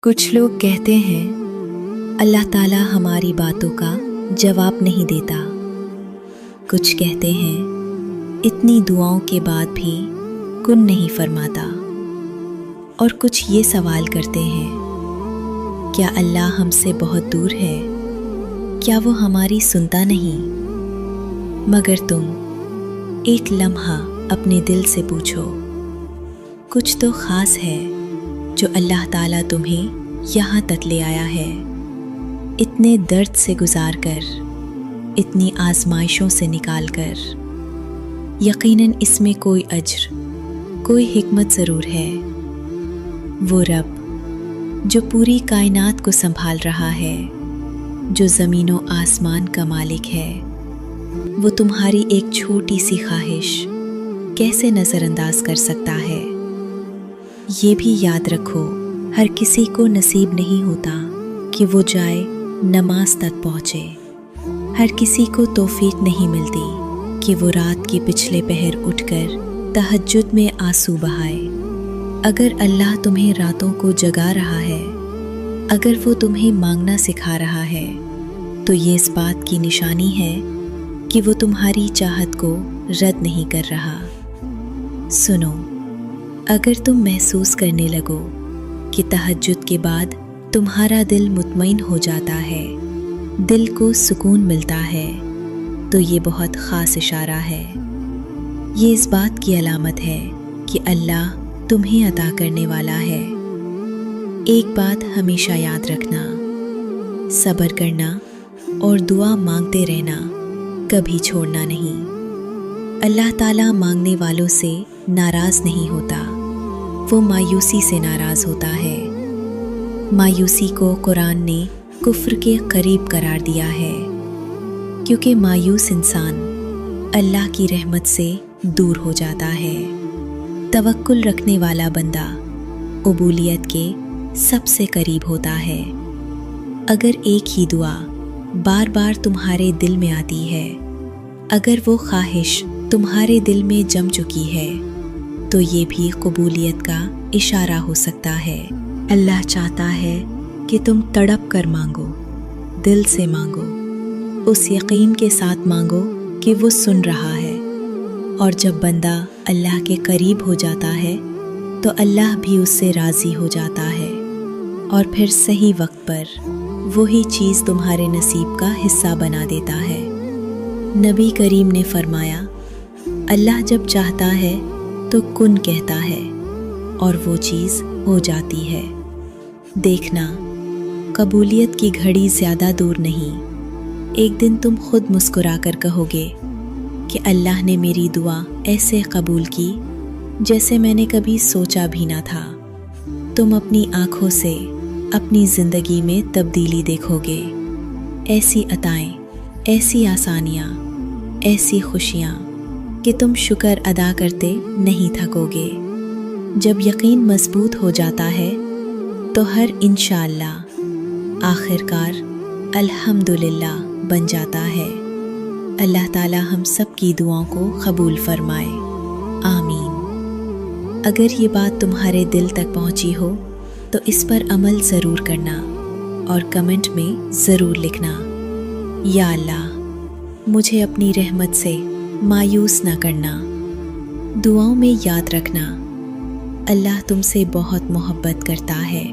کچھ لوگ کہتے ہیں اللہ تعالیٰ ہماری باتوں کا جواب نہیں دیتا۔ کچھ کہتے ہیں اتنی دعاؤں کے بعد بھی کن نہیں فرماتا، اور کچھ یہ سوال کرتے ہیں کیا اللہ ہم سے بہت دور ہے؟ کیا وہ ہماری سنتا نہیں؟ مگر تم ایک لمحہ اپنے دل سے پوچھو، کچھ تو خاص ہے جو اللہ تعالیٰ تمہیں یہاں تک لے آیا ہے، اتنے درد سے گزار کر، اتنی آزمائشوں سے نکال کر۔ یقیناً اس میں کوئی اجر، کوئی حکمت ضرور ہے۔ وہ رب جو پوری کائنات کو سنبھال رہا ہے، جو زمین و آسمان کا مالک ہے، وہ تمہاری ایک چھوٹی سی خواہش کیسے نظر انداز کر سکتا ہے؟ یہ بھی یاد رکھو، ہر کسی کو نصیب نہیں ہوتا کہ وہ جائے نماز تک پہنچے۔ ہر کسی کو توفیق نہیں ملتی کہ وہ رات کی پچھلے پہر اٹھ کر تہجد میں آنسو بہائے۔ اگر اللہ تمہیں راتوں کو جگا رہا ہے، اگر وہ تمہیں مانگنا سکھا رہا ہے، تو یہ اس بات کی نشانی ہے کہ وہ تمہاری چاہت کو رد نہیں کر رہا۔ سنو، اگر تم محسوس کرنے لگو کہ تہجد کے بعد تمہارا دل مطمئن ہو جاتا ہے، دل کو سکون ملتا ہے، تو یہ بہت خاص اشارہ ہے۔ یہ اس بات کی علامت ہے کہ اللہ تمہیں عطا کرنے والا ہے۔ ایک بات ہمیشہ یاد رکھنا، صبر کرنا اور دعا مانگتے رہنا کبھی چھوڑنا نہیں۔ اللہ تعالیٰ مانگنے والوں سے ناراض نہیں ہوتا، وہ مایوسی سے ناراض ہوتا ہے۔ مایوسی کو قرآن نے کفر کے قریب قرار دیا ہے، کیونکہ مایوس انسان اللہ کی رحمت سے دور ہو جاتا ہے۔ توکل رکھنے والا بندہ قبولیت کے سب سے قریب ہوتا ہے۔ اگر ایک ہی دعا بار بار تمہارے دل میں آتی ہے، اگر وہ خواہش تمہارے دل میں جم چکی ہے، تو یہ بھی قبولیت کا اشارہ ہو سکتا ہے۔ اللہ چاہتا ہے کہ تم تڑپ کر مانگو، دل سے مانگو، اس یقین کے ساتھ مانگو کہ وہ سن رہا ہے۔ اور جب بندہ اللہ کے قریب ہو جاتا ہے تو اللہ بھی اس سے راضی ہو جاتا ہے، اور پھر صحیح وقت پر وہی چیز تمہارے نصیب کا حصہ بنا دیتا ہے۔ نبی کریم نے فرمایا، اللہ جب چاہتا ہے تو کن کہتا ہے اور وہ چیز ہو جاتی ہے۔ دیکھنا، قبولیت کی گھڑی زیادہ دور نہیں۔ ایک دن تم خود مسکرا کر کہو گے کہ اللہ نے میری دعا ایسے قبول کی جیسے میں نے کبھی سوچا بھی نہ تھا۔ تم اپنی آنکھوں سے اپنی زندگی میں تبدیلی دیکھو گے، ایسی عطائیں، ایسی آسانیاں، ایسی خوشیاں کہ تم شکر ادا کرتے نہیں تھکو گے۔ جب یقین مضبوط ہو جاتا ہے تو ہر انشاءاللہ آخرکار الحمدللہ بن جاتا ہے۔ اللہ تعالی ہم سب کی دعاؤں کو قبول فرمائے، آمین۔ اگر یہ بات تمہارے دل تک پہنچی ہو تو اس پر عمل ضرور کرنا اور کمنٹ میں ضرور لکھنا، یا اللہ مجھے اپنی رحمت سے مایوس نہ کرنا۔ دعاؤں میں یاد رکھنا، اللہ تم سے بہت محبت کرتا ہے۔